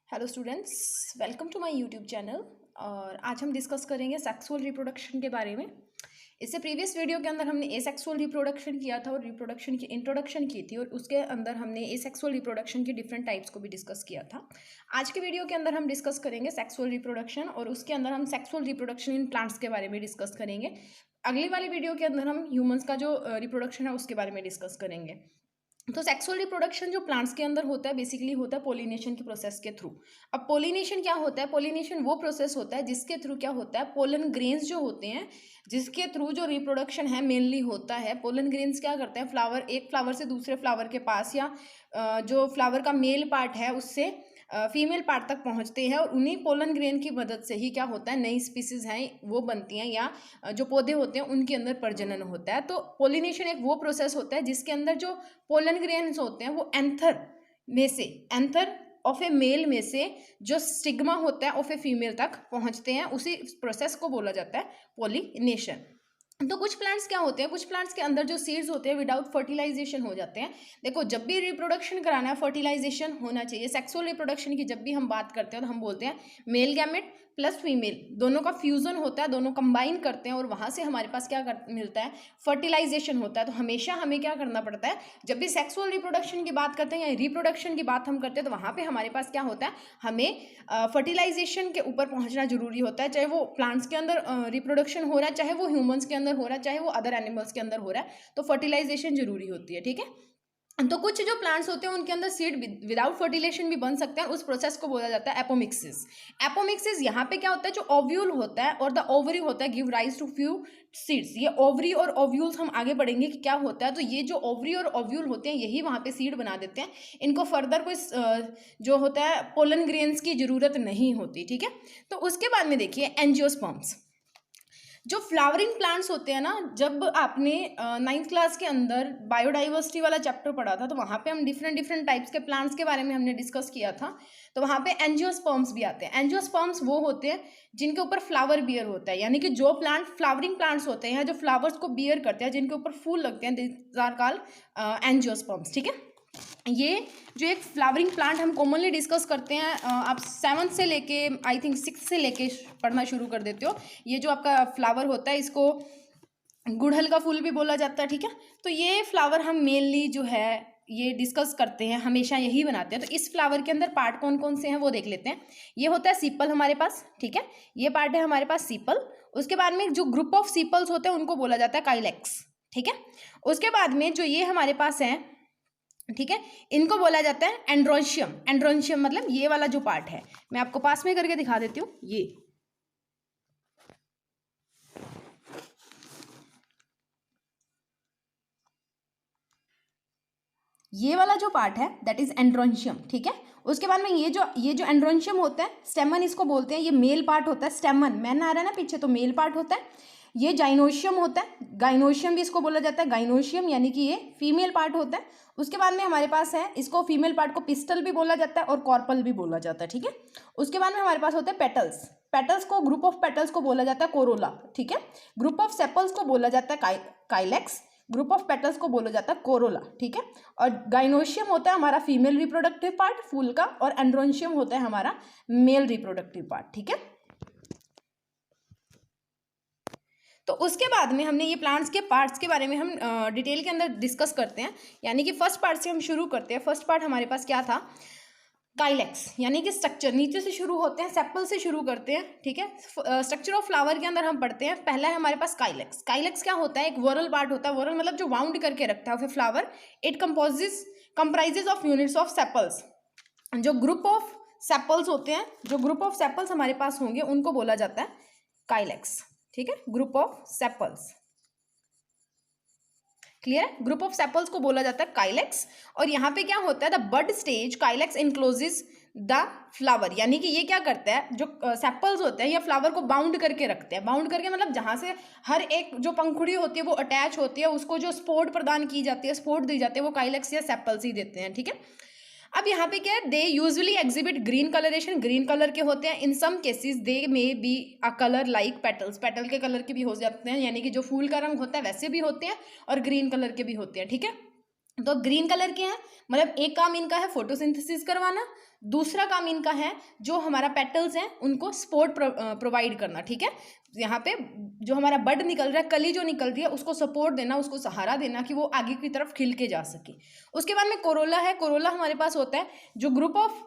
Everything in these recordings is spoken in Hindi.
Hello students, welcome to my YouTube channel. और आज हम डिस्कस करेंगे सेक्सुअल रिप्रोडक्शन के बारे में। इससे प्रीवियस वीडियो के अंदर हमने एसेक्सुअल रिप्रोडक्शन किया था और रिप्रोडक्शन की इंट्रोडक्शन की थी, और उसके अंदर हमने एसेक्सुअल रिप्रोडक्शन की डिफरेंट टाइप्स को भी डिस्कस किया था। आज के वीडियो के अंदर हम डिस्कस करेंगे सेक्सुअल रिप्रोडक्शन, और उसके अंदर हम सेक्सुअल रिप्रोडक्शन इन प्लांट्स के बारे में डिस्कस करेंगे। अगली वाली वीडियो के अंदर हम ह्यूमंस का जो रिप्रोडक्शन है उसके बारे में डिस्कस करेंगे। तो सेक्सुअल रिप्रोडक्शन जो प्लांट्स के अंदर होता है बेसिकली होता है पोलिनेशन की प्रोसेस के थ्रू। अब पोलिनेशन क्या होता है? पोलिनेशन वो प्रोसेस होता है जिसके थ्रू क्या होता है, पोलन ग्रेन्स जो होते हैं जिसके थ्रू जो रिप्रोडक्शन है मेनली होता है। पोलन ग्रेन्स क्या करते हैं, फ्लावर एक फ्लावर से दूसरे फ्लावर के पास या जो फ्लावर का मेल पार्ट है उससे फीमेल पार्ट तक पहुंचते हैं, और उन्हीं पोलन ग्रेन की मदद से ही क्या होता है, नई स्पीसीज हैं वो बनती हैं, या जो पौधे होते हैं उनके अंदर प्रजनन होता है। तो पोलिनेशन एक वो प्रोसेस होता है जिसके अंदर जो पोलन ग्रेन्स होते हैं वो एंथर ऑफ ए मेल में से जो स्टिग्मा होता है ऑफ ए फीमेल तक पहुंचते हैं। उसी प्रोसेस को बोला जाता है पोलिनेशन। तो कुछ प्लांट्स क्या होते हैं, कुछ प्लांट्स के अंदर जो सीड्स होते हैं विदाउट फर्टिलाइजेशन हो जाते हैं। देखो, जब भी रिप्रोडक्शन कराना है फर्टिलाइजेशन होना चाहिए। सेक्सुअल रिप्रोडक्शन की जब भी हम बात करते हैं तो हम बोलते हैं मेल गैमेट प्लस फीमेल दोनों का फ्यूजन होता है, दोनों कंबाइन करते हैं और वहां से हमारे पास क्या मिलता है, फर्टिलाइजेशन होता है। तो हमेशा हमें क्या करना पड़ता है, जब भी सेक्सुअल रिप्रोडक्शन की बात करते हैं या रिप्रोडक्शन की बात हम करते हैं तो वहां पे हमारे पास क्या होता है, हमें फर्टिलाइजेशन के ऊपर पहुंचना जरूरी होता है। चाहे वो प्लांट्स के अंदर रिप्रोडक्शन हो रहा है, चाहे वो ह्यूमंस के अंदर हो रहा है, चाहे वो अदर एनिमल्स के अंदर हो रहा है, तो फर्टिलाइजेशन जरूरी होती है। ठीक है। तो कुछ जो प्लांट्स होते हैं उनके अंदर सीड विदाउट फर्टिलाइजेशन भी बन सकते हैं। उस प्रोसेस को बोला जाता है एपोमिक्सिस। एपोमिक्सिस यहाँ पे क्या होता है, जो ओव्यूल होता है और द ओवरी होता है give rise to few seeds. ये ओवरी और ओव्यूल्स हम आगे बढ़ेंगे कि क्या होता है। तो ये जो ओवरी और ओव्यूल होते हैं यही वहाँ पे सीड बना देते हैं। इनको फर्दर कोई जो होता है पोलन ग्रेन्स की जरूरत नहीं होती। ठीक है। तो उसके बाद में देखिए एंजियोस्पर्म्स। जो फ्लावरिंग प्लांट्स होते हैं ना, जब आपने 9th क्लास के अंदर बायोडाइवर्सिटी वाला चैप्टर पढ़ा था तो वहाँ पे हम डिफरेंट टाइप्स के प्लांट्स के बारे में हमने डिस्कस किया था। तो वहाँ पे एंजियोस्पर्म्स भी आते हैं। एंजियोस्पर्म्स वो होते हैं जिनके ऊपर फ्लावर बियर होता है, यानी कि जो प्लांट फ्लावरिंग प्लांट्स होते हैं जो फ्लावर्स को बियर करते हैं, जिनके ऊपर फूल लगते हैं, दीज आर कॉल्ड एंजियोस्पर्म्स। ठीक है। ये जो एक फ्लावरिंग प्लांट हम कॉमनली डिस्कस करते हैं, आप 7th से लेके आई थिंक 6th से लेके पढ़ना शुरू कर देते हो। ये जो आपका फ्लावर होता है इसको गुड़हल का फूल भी बोला जाता है। ठीक है। तो ये फ्लावर हम मेनली जो है ये डिस्कस करते हैं, हमेशा यही बनाते हैं। तो इस फ्लावर के अंदर पार्ट कौन कौन से हैं वो देख लेते हैं। ये होता है सीपल हमारे पास। ठीक है। ये पार्ट है हमारे पास सीपल। उसके बाद में जो ग्रुप ऑफ सीपल्स होते हैं उनको बोला जाता है काइलेक्स। ठीक है। उसके बाद में जो ये हमारे पास है, ठीक है, इनको बोला जाता है एंड्रोशियम। एंड्रोशियम मतलब ये वाला जो पार्ट है, मैं आपको पास में करके दिखा देती हूँ। ये वाला जो पार्ट है दैट इज एंड्रोशियम। ठीक है। उसके बाद में ये जो एंड्रोशियम होता है, स्टेमन इसको बोलते हैं, ये मेल पार्ट होता है। स्टेमन मैन आ रहा है ना पीछे, तो मेल पार्ट होता है। ये जाइनोशियम होता है, गाइनोशियम भी इसको बोला जाता है। गाइनोशियम यानी कि ये फीमेल पार्ट होता है। उसके बाद में हमारे पास है, इसको फीमेल पार्ट को पिस्टल भी बोला जाता है और कॉर्पल भी बोला जाता है। ठीक है। उसके बाद में हमारे पास होते हैं पेटल्स। पेटल्स को, ग्रुप ऑफ पेटल्स को बोला जाता है कोरोला। ठीक है। ग्रुप ऑफ सेपल्स को बोला जाता है काइलेक्स। ग्रुप ऑफ पेटल्स को बोला जाता है कोरोला। ठीक है। और गाइनोशियम होता है हमारा फीमेल रिप्रोडक्टिव पार्ट फूल का, और एंड्रोशियम होता है हमारा मेल रिप्रोडक्टिव पार्ट। ठीक है। तो उसके बाद में हमने ये प्लांट्स के पार्ट्स के बारे में हम डिटेल के अंदर डिस्कस करते हैं, यानी कि फर्स्ट पार्ट से हम शुरू करते हैं। फर्स्ट पार्ट हमारे पास क्या था, काइलेक्स, यानी कि स्ट्रक्चर नीचे से शुरू होते हैं, सेपल से शुरू करते हैं। ठीक है। स्ट्रक्चर ऑफ फ्लावर के अंदर हम पढ़ते हैं। पहला है हमारे पास काइलेक्स। काइलेक्स क्या होता है, एक वोरल पार्ट होता है। वोरल मतलब जो वाउंड करके रखता है फिर flower. It comprises of units of sepals. जो ग्रुप ऑफ सेपल्स होते हैं, जो ग्रुप ऑफ सेपल्स हमारे पास होंगे उनको बोला जाता है काइलेक्स। ठीक है। ग्रुप ऑफ सेपल्स, क्लियर है। ग्रुप ऑफ सेपल्स को बोला जाता है काइलेक्स। और यहाँ पे क्या होता है, the bud stage calyx encloses the flower, यानी कि ये क्या करता है, जो सेपल्स होते हैं या फ्लावर को बाउंड करके रखते हैं। बाउंड करके मतलब जहाँ से हर एक जो पंखुड़ी होती है वो अटैच होती है, उसको जो स्पोर्ट प्रदान की जाती है, स्पोर्ट दी जाती है, वो काइलेक्स या सेपल्स ही देते हैं। ठीक है। अब यहाँ पे क्या है, they usually exhibit green coloration, green colour के होते हैं। In some cases they may be a colour like petals, petal के कलर के भी हो जाते हैं, यानी कि जो फूल का रंग होता है वैसे भी होते हैं और ग्रीन कलर के भी होते हैं। ठीक है। तो ग्रीन कलर के हैं, मतलब एक काम इनका है फोटोसिंथेसिस करवाना, दूसरा काम इनका है जो हमारा पेटल्स हैं उनको सपोर्ट प्रोवाइड करना। ठीक है, यहाँ पे जो हमारा बड निकल रहा है, कली जो निकल रही है, उसको सपोर्ट देना, उसको सहारा देना कि वो आगे की तरफ खिल के जा सके। उसके बाद में कोरोला है। कोरोला हमारे पास होता है जो ग्रुप ऑफ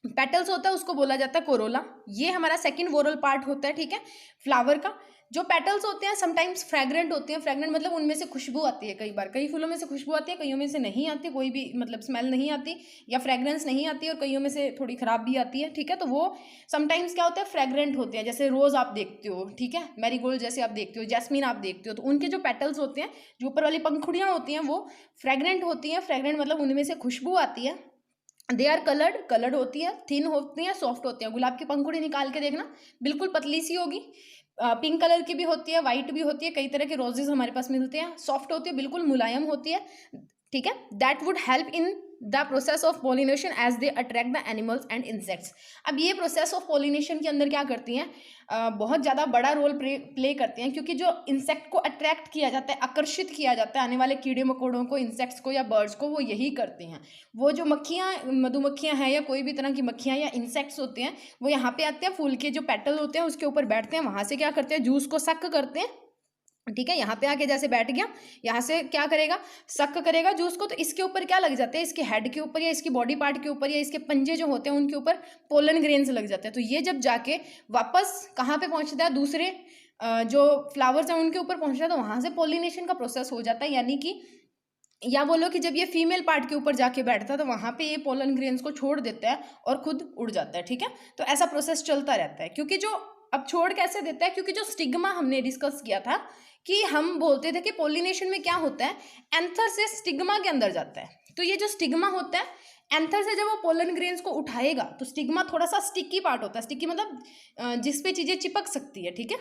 पेटल्स होता है उसको बोला जाता है कोरोला। ये हमारा सेकंड वोरल पार्ट होता है। ठीक है, फ्लावर का जो पेटल्स होते हैं समटाइम्स फ्रेग्रेंट होते हैं। फ्रेग्रेंट मतलब उनमें से खुशबू आती है, कई बार कई फूलों में से खुशबू आती है, कईयों में से नहीं आती, कोई भी मतलब स्मेल नहीं आती या फ्रेग्रेंस नहीं आती, और कईयों में से थोड़ी खराब भी आती है। ठीक है, तो वो समटाइम्स क्या होता है फ्रेग्रेंट होते हैं, जैसे रोज़ आप देखते हो, ठीक है, मैरीगोल्ड जैसे आप देखते हो, जैस्मीन आप देखते हो, तो उनके जो पेटल्स होते हैं, जो ऊपर वाली पंखुड़ियाँ होती हैं, वो फ्रेग्रेंट होती हैं। फ्रेग्रेंट मतलब उनमें से खुशबू आती है। दे आर कलर्ड होती है, थिन होती है, सॉफ्ट होती है। गुलाब की पंखुड़ी निकाल के देखना, बिल्कुल पतली सी होगी। पिंक कलर की भी होती है, वाइट भी होती है, कई तरह के रोजेज हमारे पास मिलते हैं। सॉफ्ट होती है, बिल्कुल मुलायम होती है। ठीक है, that would help in the process of pollination as they attract the animals and insects. अब ये प्रोसेस ऑफ पॉलिनेशन के अंदर क्या करती हैं, बहुत ज़्यादा बड़ा रोल प्ले करते हैं, क्योंकि जो इंसेक्ट को अट्रैक्ट किया जाता है, आकर्षित किया जाता है आने वाले कीड़े मकोड़ों को, इंसेक्ट्स को या बर्ड्स को, वो यही करते हैं। वो जो मक्खियाँ, मधुमक्खियाँ हैं या कोई भी तरह की मक्खियाँ या इंसेक्ट्स होते हैं, वो यहाँ पे आते हैं, फूल के जो पेटल होते हैं उसके ऊपर बैठते हैं, वहाँ से क्या करते हैं, जूस को सक करते हैं। ठीक है, यहाँ पे आके जैसे बैठ गया, यहाँ से क्या करेगा, सक करेगा जूस को, तो इसके ऊपर क्या लग जाते हैं, इसके हेड के ऊपर या इसकी बॉडी पार्ट के ऊपर या इसके पंजे जो होते हैं उनके ऊपर पोलन ग्रेन्स लग जाते हैं। तो ये जब जाके वापस कहाँ पे पहुँचता है, दूसरे जो फ्लावर्स हैं उनके ऊपर पहुँचता है, तो वहाँ से पोलिनेशन का प्रोसेस हो जाता है। यानी कि या बोलो कि जब ये फीमेल पार्ट के ऊपर जाके बैठता है तो वहाँ पे ये पोलन ग्रेन्स को छोड़ देता है और खुद उड़ जाता है। ठीक है, तो ऐसा प्रोसेस चलता रहता है। क्योंकि जो अब छोड़ कैसे देता है, क्योंकि जो स्टिग्मा हमने डिस्कस किया था कि हम बोलते थे कि पोलिनेशन में क्या होता है, एंथर से स्टिग्मा के अंदर जाता है। तो ये जो स्टिग्मा होता है, एंथर से जब वो पोलन ग्रेन्स को उठाएगा तो स्टिग्मा थोड़ा सा स्टिकी पार्ट होता है। स्टिकी मतलब जिसपे चीज़ें चिपक सकती है। ठीक है,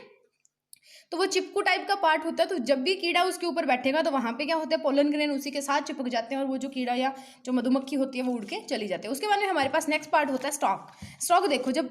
तो वो चिपकू टाइप का पार्ट होता है। तो जब भी कीड़ा उसके ऊपर बैठेगा तो वहाँ पे क्या होता है, पोलन ग्रेन उसी के साथ चिपक जाते हैं और वो जो कीड़ा या जो मधुमक्खी होती है वो उड़ के चली जाती है। उसके बाद में हमारे पास नेक्स्ट पार्ट होता है स्टॉक। स्टॉक देखो, जब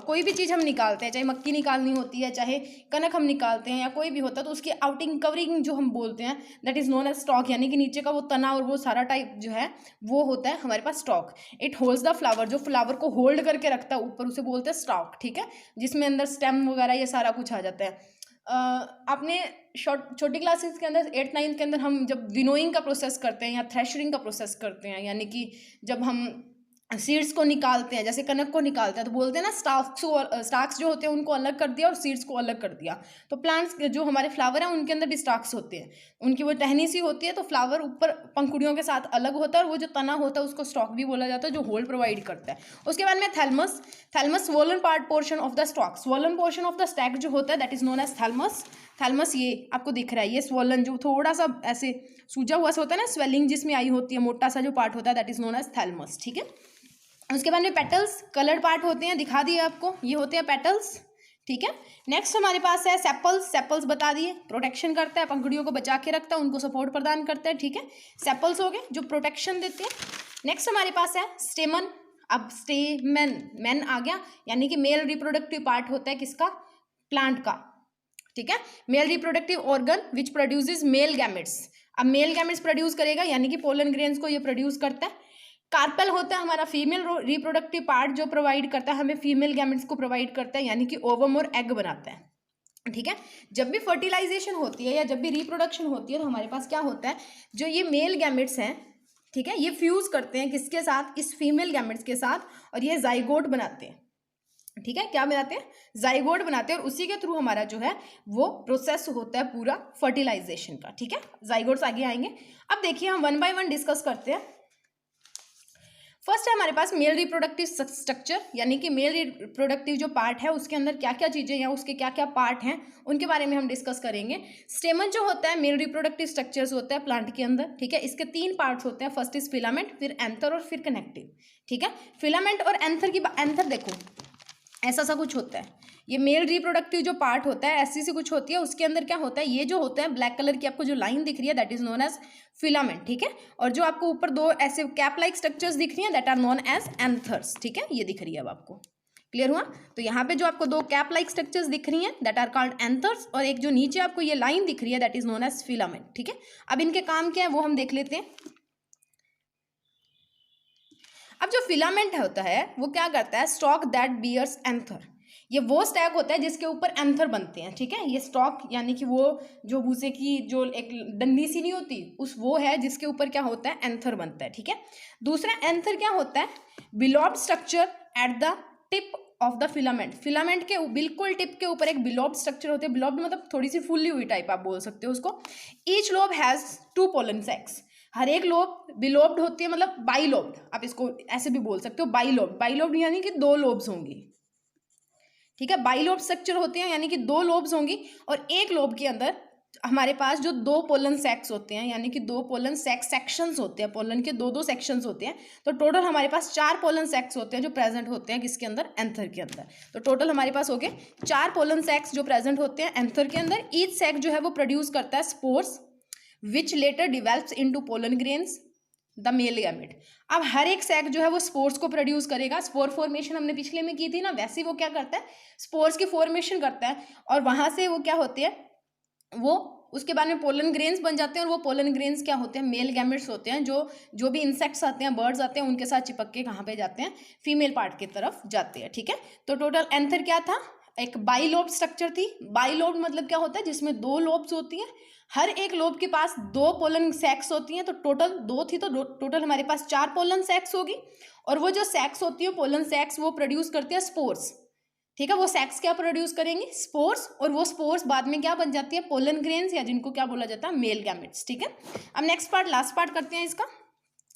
कोई भी चीज़ हम निकालते हैं, चाहे मक्की निकालनी होती है, चाहे कनक हम निकालते हैं या कोई भी होता है, तो उसकी आउटिंग कवरिंग जो हम बोलते हैं that is known as stalk. यानी कि नीचे का वो तना और वो सारा टाइप जो है वो होता है हमारे पास stalk. It holds the flower, जो फ्लावर को होल्ड करके रखता है ऊपर, उसे बोलते हैं स्टॉक। ठीक है, जिसमें अंदर स्टेम वगैरह ये सारा कुछ आ जाता है। आपने छोटी क्लासेस के अंदर 8th 9th के अंदर हम जब विनोइंग का प्रोसेस करते हैं या थ्रेशरिंग का प्रोसेस करते हैं, यानी कि जब हम सीड्स को निकालते हैं, जैसे कनक को निकालते हैं, तो बोलते हैं ना स्टाक्स जो होते हैं उनको अलग कर दिया और सीड्स को अलग कर दिया। तो प्लांट्स जो हमारे फ्लावर हैं उनके अंदर भी स्टाक्स होते हैं, उनकी वो टहनी सी होती है, तो फ्लावर ऊपर पंखुड़ियों के साथ अलग होता है और वो जो तना होता है उसको स्टॉक भी बोला जाता है, जो होल्ड प्रोवाइड करता है। उसके बाद में thalamus. Thalamus swollen part portion of the stalk. Swollen portion of the stack जो होता है that is known as thalamus. Thalamus ये आपको दिख रहा है, ये स्वोलन जो थोड़ा सा ऐसे सूजा हुआ सा होता है ना, स्वेलिंग जिसमें आई होती है, मोटा सा जो पार्ट होता है that is known as thalamus. ठीक है, उसके बाद में पेटल्स, कलर्ड पार्ट होते हैं, दिखा दिए आपको, ये होते हैं पेटल्स। ठीक है, नेक्स्ट हमारे पास है सेपल्स। सेपल्स बता दिए, प्रोटेक्शन करता है, पंखुड़ियों को बचा के रखता है, उनको सपोर्ट प्रदान करता है। ठीक है, सेपल्स हो गए जो प्रोटेक्शन देते हैं। नेक्स्ट हमारे पास है स्टेमन। अब स्टेमन, मैन आ गया, यानी कि मेल रिप्रोडक्टिव पार्ट होता है किसका, प्लांट का। ठीक है, male reproductive organ which produces male gametes. अब मेल गैमेट्स प्रोड्यूस करेगा, यानी कि पोलन ग्रेन्स को ये प्रोड्यूस करता है। कार्पेल होता है हमारा फीमेल रिप्रोडक्टिव पार्ट जो प्रोवाइड करता है हमें फीमेल गैमेट्स को प्रोवाइड करता है, यानी कि ओवम और एग बनाता है। ठीक है, जब भी फर्टिलाइजेशन होती है या जब भी रिप्रोडक्शन होती है तो हमारे पास क्या होता है, जो ये मेल गैमेट्स हैं, ठीक है, ये फ्यूज करते हैं किसके साथ, इस फीमेल गैमेट्स के साथ, और ये जाइगोट बनाते हैं। ठीक है, क्या बनाते हैं, जाइगोट बनाते हैं, और उसी के थ्रू हमारा जो है वो प्रोसेस होता है पूरा फर्टिलाइजेशन का। ठीक है, जाइगोट्स आगे आएंगे। अब देखिए हम 1 बाय 1 डिस्कस करते हैं। फर्स्ट है हमारे पास मेल रिप्रोडक्टिव स्ट्रक्चर, यानी कि मेल रिप्रोडक्टिव जो पार्ट है उसके अंदर क्या क्या चीज़ें या उसके क्या क्या पार्ट हैं उनके बारे में हम डिस्कस करेंगे। स्टेमन जो होता है मेल रिप्रोडक्टिव स्ट्रक्चर्स होता है प्लांट के अंदर। ठीक है, इसके 3 पार्ट्स होते हैं, फर्स्ट इज फिलामेंट, फिर एंथर और फिर कनेक्टिव। ठीक है, फिलामेंट और एंथर की एंथर देखो ऐसा सा कुछ होता है, ये मेल रिप्रोडक्टिव जो पार्ट होता है ऐसी सी कुछ होती है, उसके अंदर क्या होता है, ये जो होता है ब्लैक कलर की आपको जो लाइन दिख रही है that is known as filament. ठीक है, और जो आपको ऊपर 2 ऐसे कैप लाइक स्ट्रक्चर्स दिख रही हैं that are known as anthers. ठीक है, ये दिख रही है अब आपको, क्लियर हुआ? तो यहाँ पे जो आपको दो कैप लाइक स्ट्रक्चर्स दिख रही हैं दैट आर कॉल्ड एंथर्स, और एक जो नीचे आपको ये लाइन दिख रही है that is known as filament. ठीक है, अब इनके काम क्या है वो हम देख लेते हैं। अब जो फिलामेंट होता है वो क्या करता है, स्टॉक दैट बियर्स एंथर, ये वो स्टैक होता है जिसके ऊपर एंथर बनते हैं। ठीक है, ये स्टॉक यानी कि वो जो भूसे की जो एक डंडी सी नहीं होती उस वो है जिसके ऊपर क्या होता है, एंथर बनता है। ठीक है, दूसरा एंथर क्या होता है, bilobed structure at the tip of the filament, filament के बिल्कुल टिप के ऊपर एक बिलोब्ड स्ट्रक्चर होते हैं। बिलोब्ड मतलब थोड़ी सी फुल्ली हुई टाइप आप बोल सकते हो उसको। Each lobe has 2 pollen sacs, हर एक लोब बिलोब्ड होती है, मतलब बाइलोब्ड, आप इसको ऐसे भी बोल सकते हो बाइलोब्ड, बाइलोब्ड यानी कि 2 लोब्स होंगी। ठीक है, बाइलोब स्ट्रक्चर होते हैं यानी कि 2 लोब्स होंगी, और एक लोब के अंदर हमारे पास जो 2 पोलन सेक्स होते हैं यानी कि 2 पोलन सेक्स सेक्शंस होते हैं, पोलन के 2-2 सेक्शंस होते हैं। तो टोटल हमारे पास 4 पोलन सेक्स होते हैं जो प्रेजेंट होते हैं किसके अंदर, एंथर के अंदर। तो टोटल हमारे पास हो गए 4 पोलन सेक्स जो प्रेजेंट होते हैं एंथर के अंदर। ईच सेक जो है वो प्रोड्यूस करता है spores which later develops into pollen grains the male gamete. अब हर एक सैक जो है वो स्पोर्स को प्रोड्यूस करेगा। स्पोर फॉर्मेशन हमने पिछले में की थी ना, वैसे वो क्या करता है, स्पोर्स की फॉर्मेशन करता है, और वहां से वो क्या होते हैं, वो उसके बाद में पोलन ग्रेन्स बन जाते हैं, और वो पोलन ग्रेन्स क्या होते हैं, मेल गैमेट्स होते हैं, जो भी इंसेक्ट्स आते हैं, बर्ड्स आते हैं, उनके साथ चिपक के कहाँ पे जाते हैं, फीमेल पार्ट की तरफ जाते हैं। ठीक है, तो टोटल एंथर क्या था, एक बाइलोब स्ट्रक्चर थी। बाइलोब मतलब क्या होता है, जिसमें 2 लोब्स होती हैं, हर एक लोब के पास 2 पोलन सेक्स होती हैं। तो टोटल 2 थी, तो टोटल हमारे पास 4 पोलन सेक्स होगी, और वो जो सेक्स होती है पोलन सेक्स वो प्रोड्यूस करती है स्पोर्स। ठीक है, वो सेक्स क्या प्रोड्यूस करेंगी, स्पोर्स, और वो स्पोर्स बाद में क्या बन जाती है, पोलन ग्रेन्स, या जिनको क्या बोला जाता है, मेल गैमेट्स। ठीक है, अब नेक्स्ट पार्ट, लास्ट पार्ट करते हैं इसका,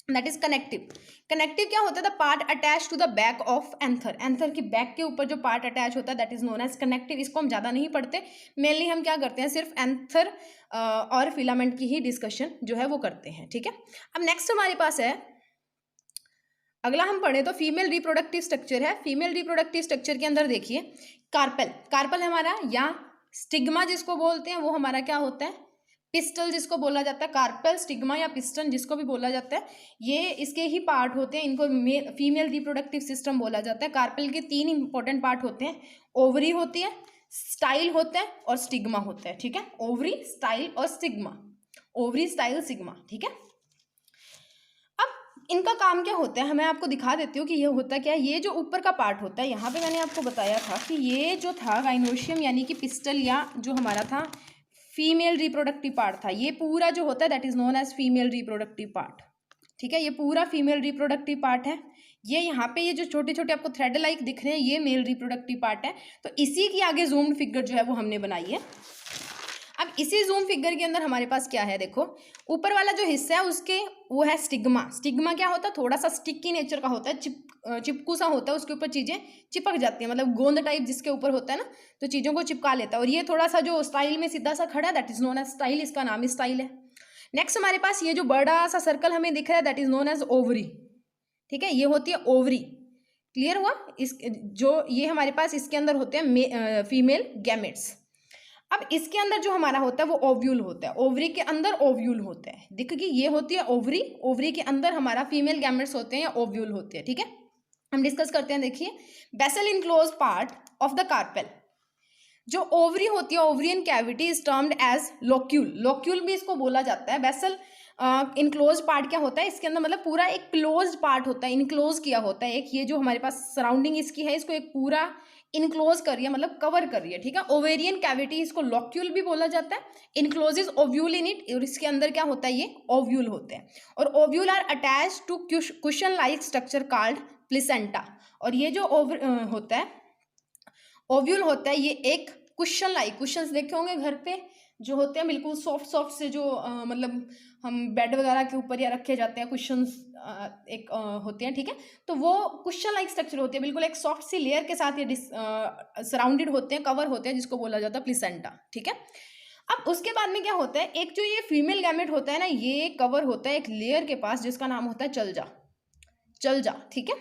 दैट इज कनेक्टिव। कनेक्टिव क्या होता है, the part attach to the back of anther, anther की बैक के ऊपर जो पार्ट अटैच होता है that is known as connective. इसको हम ज़्यादा नहीं पढ़ते, मेनली हम क्या करते हैं, सिर्फ एंथर और फिलामेंट की ही डिस्कशन जो है वो करते हैं। ठीक है, अब नेक्स्ट हमारे पास है, अगला हम पढ़े तो फीमेल रिप्रोडक्टिव स्ट्रक्चर है। फीमेल रिप्रोडक्टिव स्ट्रक्चर के अंदर देखिए कार्पेल, कार्पेल हमारा, या स्टिग्मा जिसको बोलते हैं वो हमारा क्या होता है, पिस्टल जिसको बोला जाता है, कार्पेल, स्टिग्मा या पिस्टन जिसको भी बोला जाता है, ये इसके ही पार्ट होते हैं, इनको फीमेल रिप्रोडक्टिव सिस्टम बोला जाता है। कार्पेल के 3 इंपॉर्टेंट पार्ट होते हैं, ओवरी होती है, स्टाइल होता है, और स्टिग्मा होता है। ठीक है, ओवरी, स्टाइल और स्टिग्मा, ओवरी, स्टाइल, सिग्मा। ठीक है, अब इनका काम क्या होता है, मैं आपको दिखा देती हूँ कि ये होता क्या है। ये जो ऊपर का पार्ट होता है, यहाँ पे मैंने आपको बताया था कि ये जो था गाइनोशियम यानी कि पिस्टल, या जो हमारा था फीमेल रिप्रोडक्टिव पार्ट था, ये पूरा जो होता है that is known as female reproductive part. ठीक है, ये पूरा फीमेल रिप्रोडक्टिव पार्ट है। ये यहाँ पे ये जो छोटे छोटे आपको थ्रेड लाइक दिख रहे हैं ये मेल रिप्रोडक्टिव पार्ट है। तो इसी की आगे जूम्ड फिगर जो है वो हमने बनाई है। अब इसी जूम फिगर के अंदर हमारे पास क्या है, देखो ऊपर वाला जो हिस्सा है उसके वो है स्टिग्मा। स्टिग्मा क्या होता है, थोड़ा सा स्टिकी नेचर का होता है, चिपकू सा होता है, उसके ऊपर चीज़ें चिपक जाती हैं, मतलब गोंद टाइप जिसके ऊपर होता है ना, तो चीज़ों को चिपका लेता है। और ये थोड़ा सा जो स्टाइल में सीधा सा खड़ा है that is known as style, इसका नाम ही स्टाइल है। नेक्स्ट हमारे पास ये जो बड़ा सा सर्कल हमें दिख रहा है that is known as ovary. ठीक है, ये होती है ओवरी। क्लियर हुआ, इस जो ये हमारे पास इसके अंदर होते हैं फीमेल गैमेट्स। अब इसके अंदर जो हमारा होता है वो ओव्यूल होता है, ओवरी के अंदर ओव्यूल होता है। देखिए ये होती है ओवरी, ओवरी के अंदर हमारा फीमेल गैमेट्स होते हैं या ओव्यूल होते हैं। ठीक है, हम डिस्कस करते हैं। देखिए basal enclose part of the carpel, जो ओवरी होती है, ovarian cavity is termed as locule, locule भी इसको बोला जाता है। बेसल इनक्लोज पार्ट क्या होता है, इसके अंदर मतलब पूरा एक क्लोज पार्ट होता है, इनक्लोज किया होता है एक, ये जो हमारे पास सराउंडिंग इसकी है इसको एक पूरा इनक्लोज कर रही है, मतलब कवर कर रही है। ठीक है, ओवेरियन कैविटी इसको लोक्यूल भी बोला जाता है। इनक्लोजेस ओव्यूल इन इट, और इसके अंदर क्या होता है, ये ओव्यूल होते हैं। और ovule are attach to cushion like structure called placenta. और ये जो होता है ओव्यूल होता है, ये एक कुशन लाइक, कुशंस देखे होंगे घर पे जो होते हैं बिल्कुल सॉफ्ट सॉफ्ट से, जो मतलब हम बेड वगैरह के ऊपर या रखे जाते हैं कुशंस एक होते हैं। ठीक है, तो वो कुशन लाइक स्ट्रक्चर होती है, बिल्कुल एक सॉफ्ट सी लेयर के साथ ये सराउंडेड होते हैं, कवर होते हैं, जिसको बोला जाता है प्लेसेंटा। ठीक है, अब उसके बाद में क्या होता है, एक जो ये फीमेल गैमेट होता है ना, ये कवर होता है एक लेयर के पास जिसका नाम होता है चलजा, चलजा। ठीक है,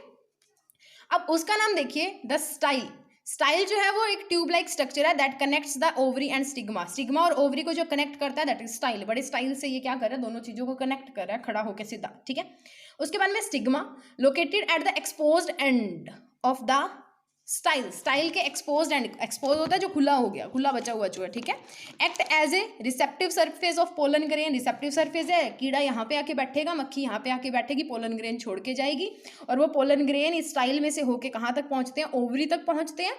अब उसका नाम देखिए द स्टाइल। स्टाइल जो है वो एक ट्यूब लाइक स्ट्रक्चर है that connects the ovary and stigma, stigma और ओवरी को जो कनेक्ट करता है दैट इज स्टाइल। बड़े स्टाइल से ये क्या कर रहा है, दोनों चीजों को कनेक्ट कर रहा है खड़ा होकर सीधा। ठीक है, उसके बाद में stigma located at the exposed end of the style के एक्सपोज होता है जो खुला हो गया, खुला बचा हुआ जो है, ठीक है। Act as a receptive surface of pollen grain, receptive surface है, कीड़ा यहाँ पे आके बैठेगा, मक्खी यहाँ पे आके बैठेगी, पोलन ग्रेन छोड़ के जाएगी, और वो पोलन ग्रेन इस स्टाइल में से होके कहाँ तक पहुँचते हैं, ओवरी तक पहुँचते हैं।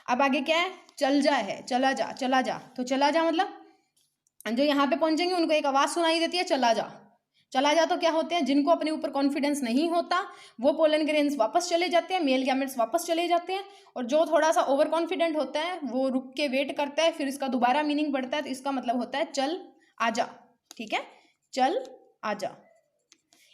अब आगे क्या है, चल जा है, चला जा, चला जा, तो चला जा मतलब जो यहाँ पे पहुँचेंगे उनको एक आवाज़ सुनाई देती है, चला जा। चला जा तो क्या होते हैं, जिनको अपने ऊपर कॉन्फिडेंस नहीं होता वो पोलन ग्रेन्स वापस चले जाते हैं, मेल गैमेट्स वापस चले जाते हैं, और जो थोड़ा सा ओवर कॉन्फिडेंट होता है वो रुक के वेट करता है, फिर इसका दोबारा मीनिंग बढ़ता है, तो इसका मतलब होता है चल आजा, ठीक है, चल आजा।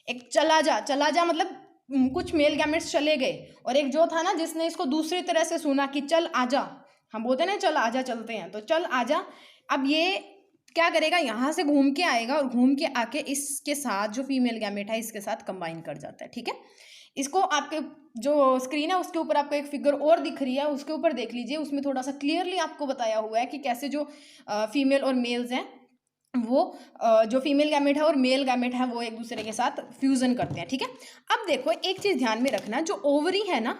एक चला जा मतलब कुछ मेल गैमेट्स चले गए, और एक जो था ना जिसने इसको दूसरी तरह से सुना कि चल आजा, हम बोलते ना चल आजा चलते हैं, तो चल आजा। अब ये क्या करेगा, यहाँ से घूम के आएगा और घूम के आके इसके साथ जो फीमेल गैमेट है इसके साथ कंबाइन कर जाता है, ठीक है। इसको आपके जो स्क्रीन है उसके ऊपर आपको एक फिगर और दिख रही है, उसके ऊपर देख लीजिए, उसमें थोड़ा सा क्लियरली आपको बताया हुआ है कि कैसे जो फीमेल और मेल्स हैं वो जो फीमेल गैमेट है और मेल गैमेट है वो एक दूसरे के साथ फ्यूजन करते हैं, ठीक है। अब देखो एक चीज़ ध्यान में रखना, जो ओवरी है ना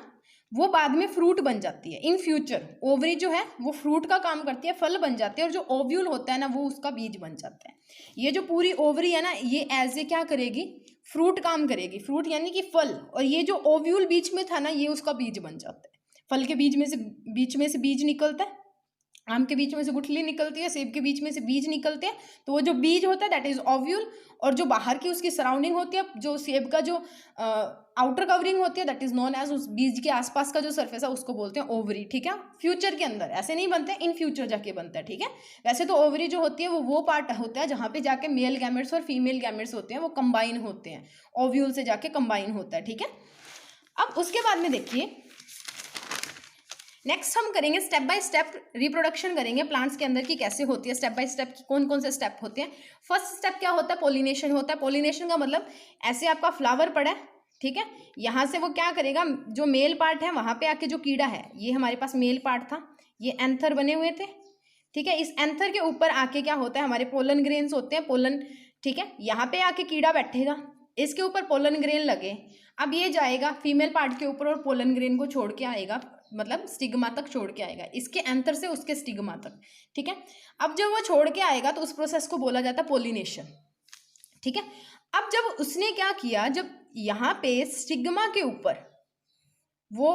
वो बाद में फ्रूट बन जाती है, इन फ्यूचर ओवरी जो है वो फ्रूट का काम करती है, फल बन जाते हैं, और जो ओव्यूल होता है ना वो उसका बीज बन जाता है। ये जो पूरी ओवरी है ना ये एज ए क्या करेगी, फ्रूट काम करेगी, फ्रूट यानी कि फल, और ये जो ओव्यूल बीच में था ना ये उसका बीज बन जाता है। फल के बीच में से बीज निकलता है, आम के बीच में से गुठली निकलती है, सेब के बीच में से बीज निकलते हैं, तो वो जो बीज होता है दैट इज ओव्यूल, और जो बाहर की उसकी सराउंडिंग होती है, जो सेब का जो आउटर कवरिंग होती है दैट इज नोन एज, उस बीज के आसपास का जो सरफेस है उसको बोलते हैं ओवरी, ठीक है। फ्यूचर के अंदर ऐसे नहीं बनते, इन फ्यूचर जाके बनता है, ठीक है। वैसे तो ओवरी जो होती है वो पार्ट होता है जहाँ पे जाके मेल गैमेट्स और फीमेल गैमेट्स होते हैं वो कंबाइन होते हैं, ओव्यूल से जाके कंबाइन होता है, ठीक है। अब उसके बाद में देखिए नेक्स्ट हम करेंगे स्टेप बाय स्टेप रिप्रोडक्शन करेंगे प्लांट्स के अंदर की कैसे होती है, स्टेप बाय स्टेप कौन कौन से स्टेप होते हैं। फर्स्ट स्टेप क्या होता है, पोलिनेशन होता है। पोलिनेशन का मतलब ऐसे आपका फ्लावर पड़ा है, ठीक है, यहाँ से वो क्या करेगा, जो मेल पार्ट है वहाँ पे आके जो कीड़ा है, ये हमारे पास मेल पार्ट था, ये एंथर बने हुए थे, ठीक है, इस एंथर के ऊपर आके क्या होता है, हमारे पोलन ग्रेन्स होते हैं, पोलन, ठीक है, यहाँ पे आके कीड़ा बैठेगा, इसके ऊपर पोलन ग्रेन लगे, अब ये जाएगा फीमेल पार्ट के ऊपर और पोलन ग्रेन को छोड़ के आएगा, मतलब स्टिग्मा तक छोड़ के आएगा, इसके एंथर से उसके स्टिग्मा तक, ठीक है। अब जब वो छोड़ के आएगा तो उस प्रोसेस को बोला जाता है पोलिनेशन, ठीक है। अब जब उसने क्या किया, जब यहाँ पे स्टिग्मा के ऊपर वो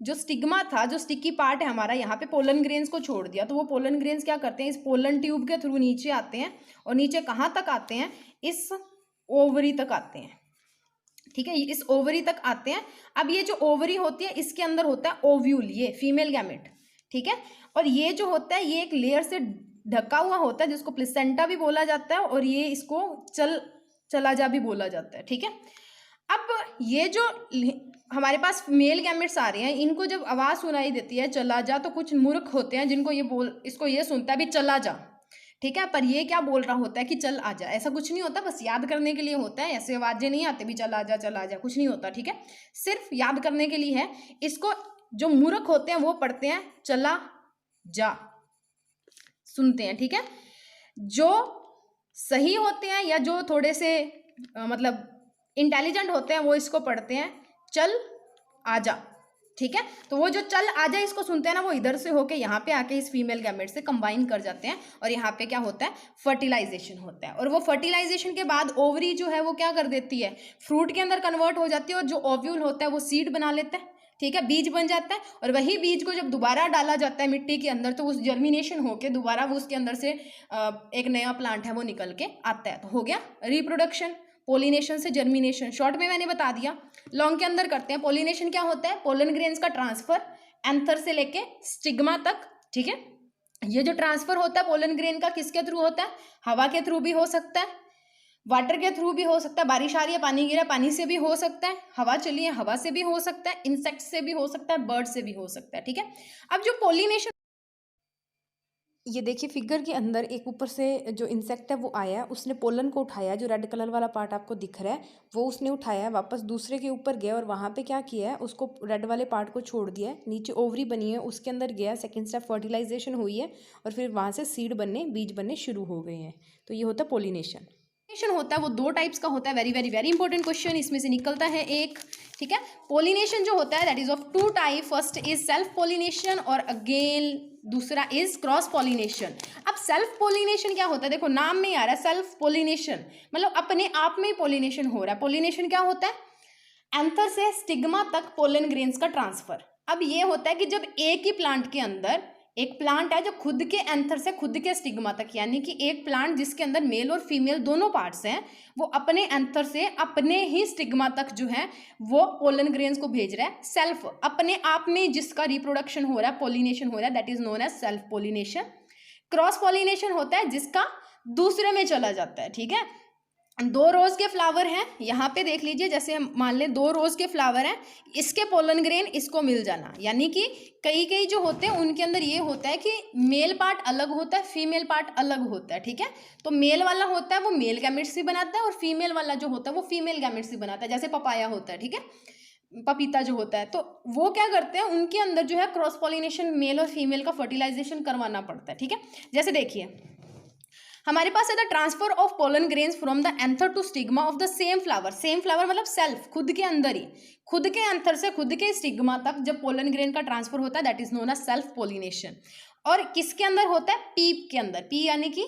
जो स्टिग्मा था, जो स्टिकी पार्ट है हमारा, यहाँ पे पोलन ग्रेन्स को छोड़ दिया, तो वो पोलन ग्रेन्स क्या करते हैं, इस पोलन ट्यूब के थ्रू नीचे आते हैं, और नीचे कहाँ तक आते हैं, इस ओवरी तक आते हैं, ठीक है, इस ओवरी तक आते हैं। अब ये जो ओवरी होती है इसके अंदर होता है ओव्यूल, ये फीमेल गैमेट, ठीक है, और ये जो होता है ये एक लेयर से ढका हुआ होता है जिसको प्लेसेंटा भी बोला जाता है, और ये इसको चला जा भी बोला जाता है, ठीक है। अब ये जो हमारे पास मेल गैमेट्स आ रहे हैं, इनको जब आवाज़ सुनाई देती है चला जा, तो कुछ मूर्ख होते हैं जिनको इसको ये सुनता है भी चला जा, ठीक है, पर ये क्या बोल रहा होता है कि चल आजा, ऐसा कुछ नहीं होता, बस याद करने के लिए होता है, ऐसे आवाजें नहीं आते भी चल आजा, कुछ नहीं होता, ठीक है, सिर्फ याद करने के लिए है। इसको जो मूर्ख होते हैं वो पढ़ते हैं चला जा, सुनते हैं, ठीक है। जो सही होते हैं या जो थोड़े से मतलब इंटेलिजेंट होते हैं वो इसको पढ़ते हैं चल आजा, ठीक है। तो वो जो चल आजा इसको सुनते हैं ना, वो इधर से होके यहाँ पे आके इस फीमेल गैमेट से कंबाइन कर जाते हैं, और यहाँ पे क्या होता है, फर्टिलाइजेशन होता है, और वो फर्टिलाइजेशन के बाद ओवरी जो है वो क्या कर देती है, फ्रूट के अंदर कन्वर्ट हो जाती है, और जो ओव्यूल होता है वो सीड बना लेता है, ठीक है, बीज बन जाता है, और वही बीज को जब दोबारा डाला जाता है मिट्टी के अंदर तो उस जर्मिनेशन होके दोबारा वो उसके अंदर से एक नया प्लांट है वो निकल के आता है। तो हो गया रिप्रोडक्शन, पोलिनेशन से जर्मिनेशन, शॉर्ट में मैंने बता दिया। लॉन्ग के अंदर करते हैं, पोलिनेशन क्या होता है, पोलन ग्रेन्स का ट्रांसफर एंथर से लेके स्टिग्मा तक, ठीक है। ये जो ट्रांसफर होता है पोलन ग्रेन का किसके थ्रू होता है, हवा के थ्रू भी हो सकता है, वाटर के थ्रू भी हो सकता है, बारिश आ रही है पानी गिरा पानी से भी हो सकता है, हवा चली है हवा से भी हो सकता है, इंसेक्ट से भी हो सकता है, बर्ड से भी हो सकता है, ठीक है। अब जो पोलिनेशन, ये देखिए फिगर के अंदर एक ऊपर से जो इंसेक्ट है वो आया है, उसने पोलन को उठाया, जो रेड कलर वाला पार्ट आपको दिख रहा है वो उसने उठाया है, वापस दूसरे के ऊपर गया और वहाँ पे क्या किया है, उसको रेड वाले पार्ट को छोड़ दिया है, नीचे ओवरी बनी है उसके अंदर गया, सेकंड स्टेप फर्टिलाइजेशन हुई है, और फिर वहाँ से सीड बनने बीज बनने शुरू हो गए हैं, तो ये होता है पोलिनेशन। पोलिनेशन होता है वो दो टाइप्स का होता है, very very very important question इसमें से निकलता है एक, ठीक है। पोलिनेशन जो होता है that is of two type, first is self pollination और अगेन दूसरा इज क्रॉस पोलिनेशन। अब सेल्फ पोलिनेशन क्या होता है, देखो नाम में ही आ रहा है सेल्फ पोलिनेशन, मतलब अपने आप में ही पोलिनेशन हो रहा है। पोलिनेशन क्या होता है, एंथर से स्टिग्मा तक पोलन ग्रेन्स का ट्रांसफर। अब ये होता है कि जब एक ही प्लांट के अंदर, एक प्लांट है जो खुद के एंथर से खुद के स्टिग्मा तक, यानी कि एक प्लांट जिसके अंदर मेल और फीमेल दोनों पार्ट्स हैं, वो अपने एंथर से अपने ही स्टिग्मा तक जो है वो पोलन ग्रेन्स को भेज रहा है। सेल्फ, अपने आप में जिसका रिप्रोडक्शन हो रहा है, पोलिनेशन हो रहा है, that is known as self pollination. Cross pollination होता है जिसका दूसरे में चला जाता है, ठीक है। दो रोज के फ्लावर हैं, यहाँ पे देख लीजिए, जैसे मान लें दो रोज के फ्लावर हैं, इसके पोलन ग्रेन इसको मिल जाना, यानी कि कई कई जो होते हैं उनके अंदर ये होता है कि मेल पार्ट अलग होता है, फीमेल पार्ट अलग होता है, ठीक है। तो मेल वाला होता है वो मेल गैमेट्स ही बनाता है और फीमेल वाला जो होता है वो फीमेल गैमेट्स ही बनाता है, जैसे पपाया होता है, ठीक है, पपीता जो होता है। तो वो क्या करते हैं, उनके अंदर जो है क्रॉस पॉलिनेशन, मेल और फीमेल का फर्टिलाइजेशन करवाना पड़ता है, ठीक है। जैसे देखिए हमारे पास है the transfer of pollen grains from the anther to stigma of the same flower. Same flower मतलब सेल्फ, खुद के अंदर ही, खुद के एंथर से खुद के स्टिग्मा तक जब पोलन ग्रेन का ट्रांसफर होता है that is known as self pollination. और किसके अंदर होता है, पीप के अंदर, पी यानी कि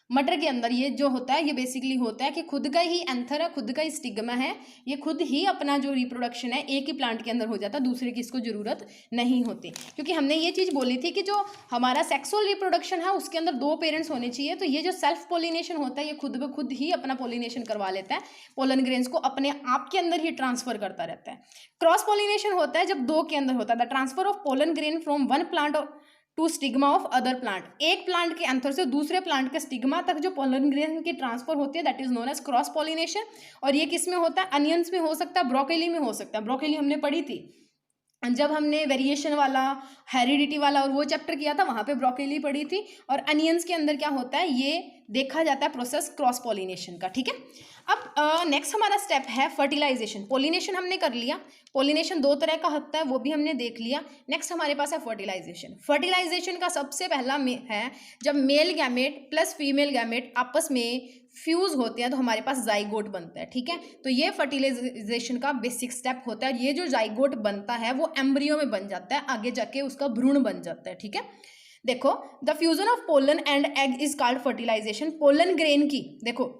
मटर के अंदर। ये जो होता है ये बेसिकली होता है कि खुद का ही एंथर है, खुद का ही स्टिग्मा है, ये खुद ही अपना जो रिप्रोडक्शन है एक ही प्लांट के अंदर हो जाता है, दूसरे की इसको जरूरत नहीं होती। क्योंकि हमने ये चीज़ बोली थी कि जो हमारा सेक्सुअल रिप्रोडक्शन है उसके अंदर दो पेरेंट्स होने चाहिए। तो ये जो सेल्फ पोलिनेशन होता है ये खुद ब खुद ही अपना पोलिनेशन करवा लेता है, पोलन ग्रेन्स को अपने आप के अंदर ही ट्रांसफर करता रहता है। क्रॉस पोलिनेशन होता है जब दो के अंदर होता है, the transfer of pollen grain from one plant to stigma of other plant. एक प्लांट के एंथर से दूसरे प्लांट के स्टिग्मा तक जो पोलन ग्रेन की ट्रांसफर होती है that is known as cross pollination. और ये किस में होता है, अनियंस में हो सकता है, ब्रोकोली में हो सकता है। ब्रोकोली हमने पढ़ी थी जब हमने वेरिएशन वाला, हेरिडिटी वाला और वो चैप्टर किया था, वहाँ पे ब्रोकोली पढ़ी थी। और अनियंस के अंदर क्या होता है ये देखा जाता है प्रोसेस क्रॉस पोलिनेशन का, ठीक है। अब नेक्स्ट हमारा स्टेप है फर्टिलाइजेशन। पोलिनेशन हमने कर लिया, पोलिनेशन दो तरह का होता है वो भी हमने देख लिया। नेक्स्ट हमारे पास है फर्टिलाइजेशन। फर्टिलाइजेशन का सबसे पहला है जब male gamete plus female gamete आपस में फ्यूज होते हैं तो हमारे पास जाइगोट बनता है, ठीक है। तो ये फर्टिलाइजेशन का बेसिक स्टेप होता है। ये जो जाइगोट बनता है वो एम्ब्रियो में बन जाता है, आगे जाके उसका भ्रूण बन जाता है, ठीक है। देखो the fusion of pollen and egg is called fertilisation. Pollen grain की, देखो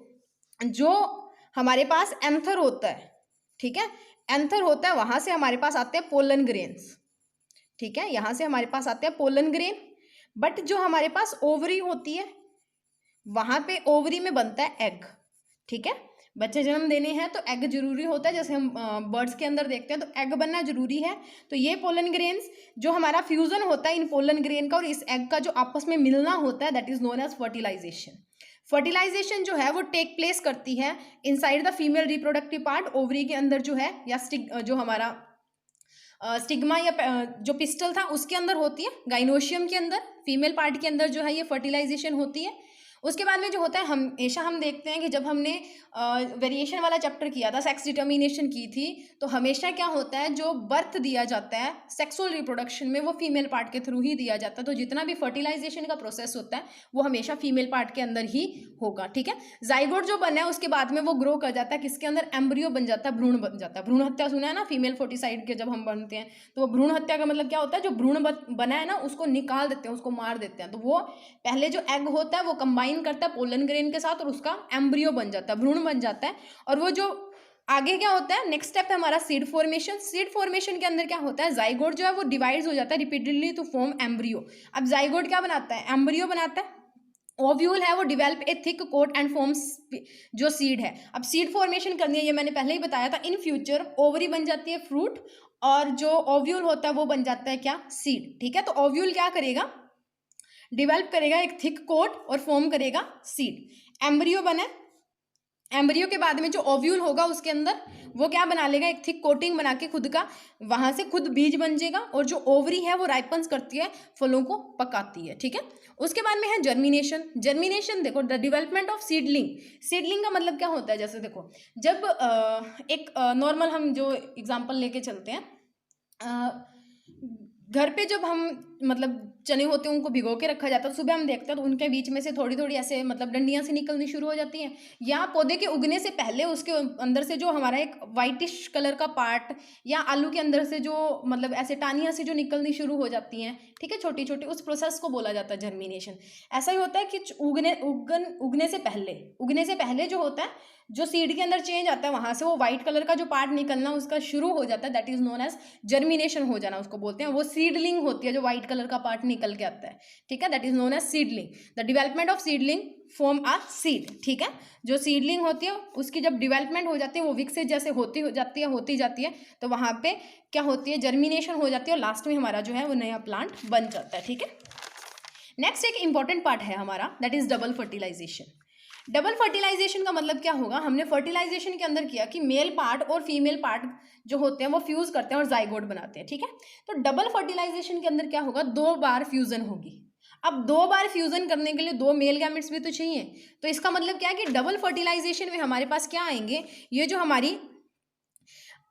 जो हमारे पास एंथर होता है, ठीक है, एंथर होता है, वहां से हमारे पास आते हैं पोलन ग्रेन्स, ठीक है, यहां से हमारे पास आते हैं पोलन ग्रेन। बट जो हमारे पास ओवरी होती है वहां पे ओवरी में बनता है एग, ठीक है। बच्चे जन्म देने हैं तो एग जरूरी होता है, जैसे हम बर्ड्स के अंदर देखते हैं तो एग बनना जरूरी है। तो ये पोलन ग्रेन्स जो हमारा फ्यूजन होता है इन पोलन ग्रेन का और इस एग का जो आपस में मिलना होता है that is known as fertilisation. Fertilisation जो है वो टेक प्लेस करती है inside the female reproductive part, ovary के अंदर जो है, या जो हमारा स्टिग्मा या जो पिस्टल था उसके अंदर होती है, गाइनोशियम के अंदर, फीमेल पार्ट के अंदर जो है ये फर्टिलाइजेशन होती है। उसके बाद में जो होता है हमेशा हम देखते हैं कि जब हमने वेरिएशन वाला चैप्टर किया था, सेक्स डिटर्मिनेशन की थी, तो हमेशा क्या होता है जो बर्थ दिया जाता है सेक्सुअल रिप्रोडक्शन में वो फीमेल पार्ट के थ्रू ही दिया जाता है। तो जितना भी फर्टिलाइजेशन का प्रोसेस होता है वो हमेशा फीमेल पार्ट के अंदर ही होगा, ठीक है। जाइगोट जो बना है उसके बाद में वो ग्रो कर जाता है, किसके अंदर, एम्ब्रियो बन जाता है, भ्रूण बन जाता है। भ्रूण हत्या सुना है ना, फीमेल फोर्टिसाइड के जब हम बनते हैं तो वो भ्रूण हत्या का मतलब क्या होता है, जो भ्रूण बना है ना उसको निकाल देते हैं, उसको मार देते हैं। तो वो पहले जो एग होता है वो कंबाइन करता है पोलन ग्रेन के साथ और उसका एम्ब्रियो बन जाता है, भ्रूण बन जाता है। और वो जो आगे क्या होता है, नेक्स्ट स्टेप है हमारा सीड फॉर्मेशन। सीड फॉर्मेशन के अंदर क्या होता है, जाइगोट जो है वो डिवाइड्स हो जाता है रिपीटेडली टू फॉर्म एम्ब्रियो। अब जाइगोट क्या बनाता है, एम्ब्रियो बनाता है। ओव्यूल है वो develop a thick coat and forms जो सीड है। अब सीड फॉर्मेशन करनी है, ये मैंने पहले ही बताया था। इन फ्यूचर ओवरी बन जाती है फ्रूट और जो ओव्यूल होता है वो बन जाता है क्या, सीड, ठीक है। तो ओव्यूल क्या करेगा, डिवेल्प करेगा एक थिक कोट और फॉर्म करेगा सीड। एम्ब्रियो बने, एम्ब्रियो के बाद में जो ओव्यूल होगा उसके अंदर वो क्या बना लेगा, एक थिक कोटिंग बना के खुद का, वहां से खुद बीज बन जाएगा। और जो ओवरी है वो राइपन्स करती है, फलों को पकाती है, ठीक है। उसके बाद में है जर्मिनेशन। जर्मिनेशन देखो the development of seedling. Seedling का मतलब क्या होता है, जैसे देखो जब एक नॉर्मल हम जो एग्जाम्पल लेके चलते हैं, घर पे जब हम मतलब चने होते हैं उनको भिगो के रखा जाता है, सुबह हम देखते हैं तो उनके बीच में से थोड़ी थोड़ी ऐसे मतलब डंडियां सी निकलनी शुरू हो जाती हैं, या पौधे के उगने से पहले उसके अंदर से जो हमारा एक वाइटिश कलर का पार्ट, या आलू के अंदर से जो मतलब ऐसे टानियां से जो निकलनी शुरू हो जाती हैं, ठीक है, छोटी छोटी, उस प्रोसेस को बोला जाता है जर्मिनेशन। ऐसा ही होता है कि उगने से पहले जो होता है, जो सीड के अंदर चेंज आता है वहां से वो व्हाइट कलर का जो पार्ट निकलना उसका शुरू हो जाता है, that is known as germination हो जाना, उसको बोलते हैं। वो सीडलिंग होती है जो व्हाइट कलर का पार्ट निकल के आता है, ठीक है, that is known as seedling. The development of seedling form a seed, ठीक है। जो सीडलिंग होती है उसकी जब डेवलपमेंट हो जाती है, वो विकसित जैसे होती जाती है, तो वहां पे क्या होती है, जर्मिनेशन हो जाती है, और लास्ट में हमारा जो है वो नया प्लांट बन जाता है, ठीक है। नेक्स्ट एक इंपॉर्टेंट पार्ट है हमारा, that is double fertilisation. Double fertilisation का मतलब क्या होगा, हमने फर्टिलाइजेशन के अंदर किया कि मेल पार्ट और फीमेल पार्ट जो होते हैं वो फ्यूज करते हैं और जाइगोट बनाते हैं, ठीक है। तो डबल फर्टिलाइजेशन के अंदर क्या होगा, 2 बार फ्यूजन होगी। अब 2 बार फ्यूजन करने के लिए 2 मेल गैमेट्स भी तो चाहिए, तो इसका मतलब क्या है कि डबल फर्टिलाइजेशन में हमारे पास क्या आएंगे, ये जो हमारी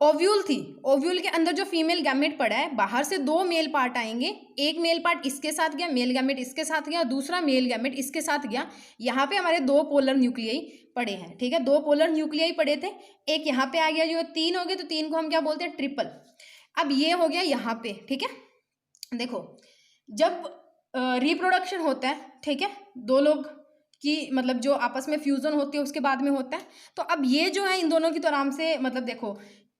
ओव्यूल थी, ओव्यूल के अंदर जो फीमेल गैमेट पड़ा है, बाहर से 2 मेल पार्ट आएंगे, एक मेल पार्ट इसके साथ गया, मेल गैमेट इसके साथ गया, दूसरा मेल गैमेट इसके साथ गया। यहाँ पे हमारे 2 पोलर न्यूक्लियाई पड़े हैं, ठीक है, 2 पोलर न्यूक्लियाई पड़े थे, एक यहाँ पे आ गया, जो 3 हो गए, तो 3 को हम क्या बोलते हैं, ट्रिपल। अब ये हो गया यहाँ पे, ठीक है। देखो, जब रिप्रोडक्शन होता है, ठीक है, 2 लोग की मतलब जो आपस में फ्यूजन होती है उसके बाद में होता है, तो अब ये जो है इन दोनों की तो आराम से मतलब देखो,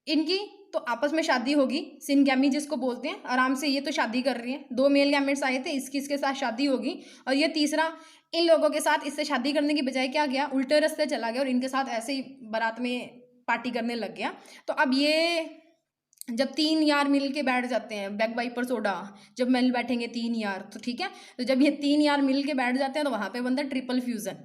इनकी तो आपस में शादी होगी, सिनगैमी जिसको बोलते हैं, आराम से ये तो शादी कर रही हैं, 2 मेल गैमेट्स आए थे, इसके साथ शादी होगी, और ये तीसरा इन लोगों के साथ इससे शादी करने की बजाय क्या गया, उल्टे रास्ते चला गया और इनके साथ ऐसे ही बारात में पार्टी करने लग गया। तो अब ये जब 3 यार मिल के बैठ जाते हैं, बैक वाइपर सोडा, जब मिल बैठेंगे 3 यार, तो ठीक है, तो जब ये 3 यार मिल के बैठ जाते हैं तो वहां पे बनता है ट्रिपल फ्यूजन,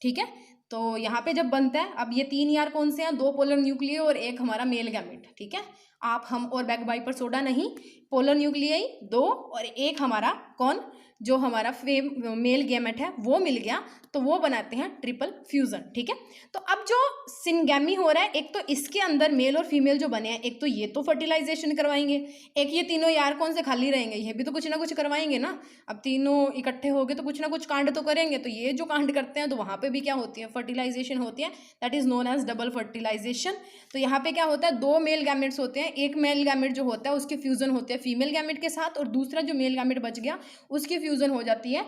ठीक है। तो यहाँ पे जब बनता है, अब ये 3 यार कौन से हैं, 2 पोलर न्यूक्लियाई और एक हमारा मेल गैमेट, ठीक है। आप, हम और बैक वाइपर सोडा नहीं, पोलर न्यूक्लियाई 2 और एक हमारा कौन, जो हमारा मेल गैमेट है वो मिल गया, तो वो बनाते हैं ट्रिपल फ्यूजन, ठीक है। तो अब जो सिनगैमी हो रहा है, एक तो इसके अंदर मेल और फीमेल जो बने हैं, एक तो ये तो फर्टिलाइजेशन करवाएंगे, एक ये तीनों यार कौन से खाली रहेंगे, ये भी तो कुछ ना कुछ करवाएंगे ना। अब तीनों इकट्ठे हो गए तो कुछ ना कुछ कांड तो करेंगे, तो ये जो कांड करते हैं तो वहाँ पे भी क्या होती है, फर्टिलाइजेशन होती है, that is known as double fertilisation. तो यहाँ पे क्या होता है, 2 मेल गैमेट्स होते हैं, एक मेल गैमेट जो होता है उसके फ्यूजन होते हैं फीमेल गैमेट के साथ, और दूसरा जो मेल गैमेट बच गया उसकी फ्यूजन हो जाती है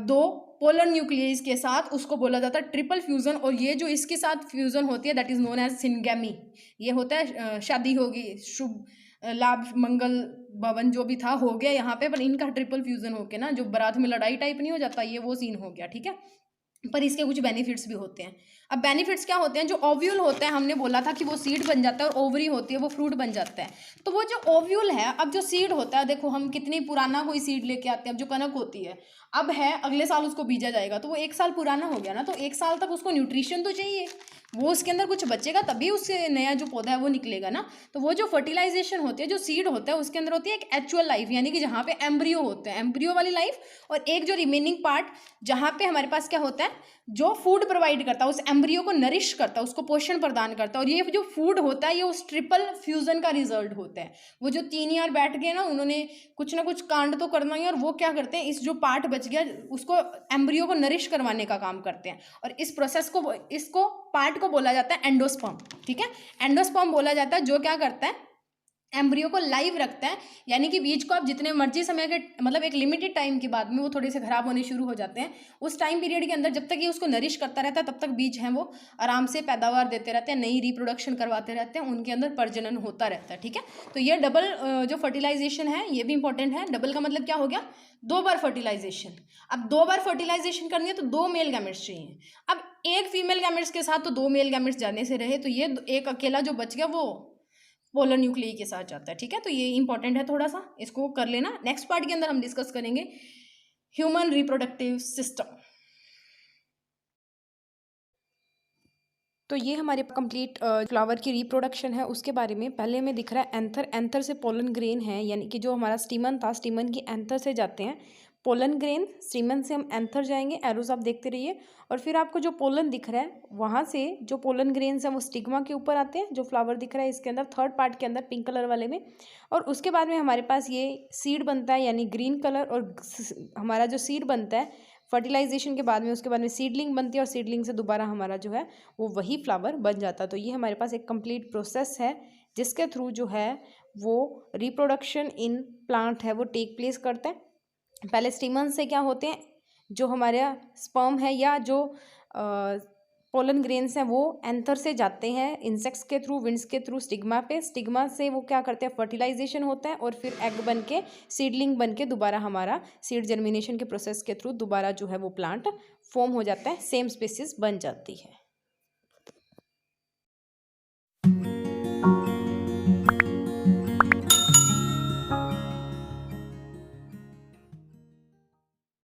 2 पोलर न्यूक्लियस के साथ, उसको बोला जाता है ट्रिपल फ्यूजन। और ये जो इसके साथ फ्यूजन होती है that is known as syngamy. ये होता है शादी होगी, शुभ लाभ मंगल भवन जो भी था हो गया यहाँ पे, पर इनका ट्रिपल फ्यूजन होके ना जो बारात में लड़ाई टाइप नहीं हो जाता, ये वो सीन हो गया, ठीक है। पर इसके कुछ बेनिफिट्स भी होते हैं। अब बेनिफिट्स क्या होते हैं, जो ओव्यूल होता है, हमने बोला था कि वो सीड बन जाता है, और ओवरी होती है वो फ्रूट बन जाता है। तो वो जो ओव्यूल है, अब जो सीड होता है, देखो हम कितनी पुराना कोई सीड लेके आते हैं, अब जो कनक होती है, अब है अगले साल उसको बीजा जाएगा, तो वो 1 साल पुराना हो गया ना, तो 1 साल तक उसको न्यूट्रिशन तो चाहिए, वो उसके अंदर कुछ बचेगा तभी उससे नया जो पौधा है वो निकलेगा ना। तो वो जो फर्टिलाइजेशन होती है, जो सीड होता है, उसके अंदर होती है एक एक्चुअल लाइफ, यानी कि जहाँ पे एम्ब्रियो होते हैं, एम्ब्रियो वाली लाइफ, और एक जो रिमेनिंग पार्ट जहाँ पे हमारे पास क्या होता है, जो फूड प्रोवाइड करता है, उस एम्ब्रियो को नरिश करता है, उसको पोषण प्रदान करता है। और ये जो फूड होता है, ये उस ट्रिपल फ्यूजन का रिजल्ट होता है। वो जो 3 यार बैठ गए ना, उन्होंने कुछ ना कुछ कांड तो करना ही, और वो क्या करते हैं, इस जो पार्ट बच गया उसको एम्ब्रियो को नरिश करवाने का काम करते हैं, और इस प्रोसेस को, इसको पार्ट को बोला जाता है एंडोस्पर्म, ठीक है, एंडोस्पर्म बोला जाता है, जो क्या करता है, एम्ब्रियो को लाइव रखता है। यानी कि बीज को आप जितने मर्जी समय के मतलब एक लिमिटेड टाइम के बाद में वो थोड़े से खराब होने शुरू हो जाते हैं, उस टाइम पीरियड के अंदर जब तक ये उसको नरिश करता रहता है, तब तक बीज हैं वो आराम से पैदावार देते रहते हैं, नई रिप्रोडक्शन करवाते रहते हैं, उनके अंदर प्रजनन होता रहता है, ठीक है। तो ये डबल जो फर्टिलाइजेशन है ये भी इंपॉर्टेंट है। डबल का मतलब क्या हो गया, 2 बार फर्टिलाइजेशन। अब 2 बार फर्टिलाइजेशन करनी है तो 2 मेल गैमेट्स चाहिए। अब एक फीमेल गैमेट्स के साथ तो 2 मेल गैमेट्स जाने से रहे, तो ये एक अकेला जो बच गया वो पोलर न्यूक्लियाई के साथ जाता है, ठीक है। तो ये इंपॉर्टेंट है, थोड़ा सा इसको कर लेना। नेक्स्ट पार्ट के अंदर हम डिस्कस करेंगे ह्यूमन रिप्रोडक्टिव सिस्टम। तो ये हमारे कंप्लीट फ्लावर की रिप्रोडक्शन है, उसके बारे में पहले हमें दिख रहा है एंथर। एंथर से पोलन ग्रेन है, यानी कि जो हमारा स्टीमन था, स्टीमन की एंथर से जाते हैं पोलन ग्रेन, स्टीमन से हम एंथर जाएंगे, एरोज आप देखते रहिए। और फिर आपको जो पोलन दिख रहा है वहाँ से जो पोलन ग्रेन्स हैं वो स्टिग्मा के ऊपर आते हैं, जो फ्लावर दिख रहा है इसके अंदर थर्ड पार्ट के अंदर पिंक कलर वाले में। और उसके बाद में हमारे पास ये सीड बनता है यानी ग्रीन कलर, और हमारा जो सीड बनता है फर्टिलाइजेशन के बाद में, उसके बाद में सीडलिंग बनती है और सीडलिंग से दोबारा हमारा जो है वो वही फ्लावर बन जाता है। तो ये हमारे पास एक कंप्लीट प्रोसेस है जिसके थ्रू जो है वो रिप्रोडक्शन इन प्लांट है वो टेक प्लेस करता है। पहले स्टिमन से क्या होते हैं, जो हमारा स्पर्म है या जो पोलन ग्रेन्स हैं वो एंथर से जाते हैं इंसेक्ट्स के थ्रू, विंड्स के थ्रू स्टिग्मा पे। स्टिग्मा से वो क्या करते हैं, फर्टिलाइजेशन होता है और फिर एग बन के सीडलिंग बन के दोबारा हमारा सीड जर्मिनेशन के प्रोसेस के थ्रू दोबारा जो है वो प्लांट फॉर्म हो जाता है, सेम स्पीसीज बन जाती है।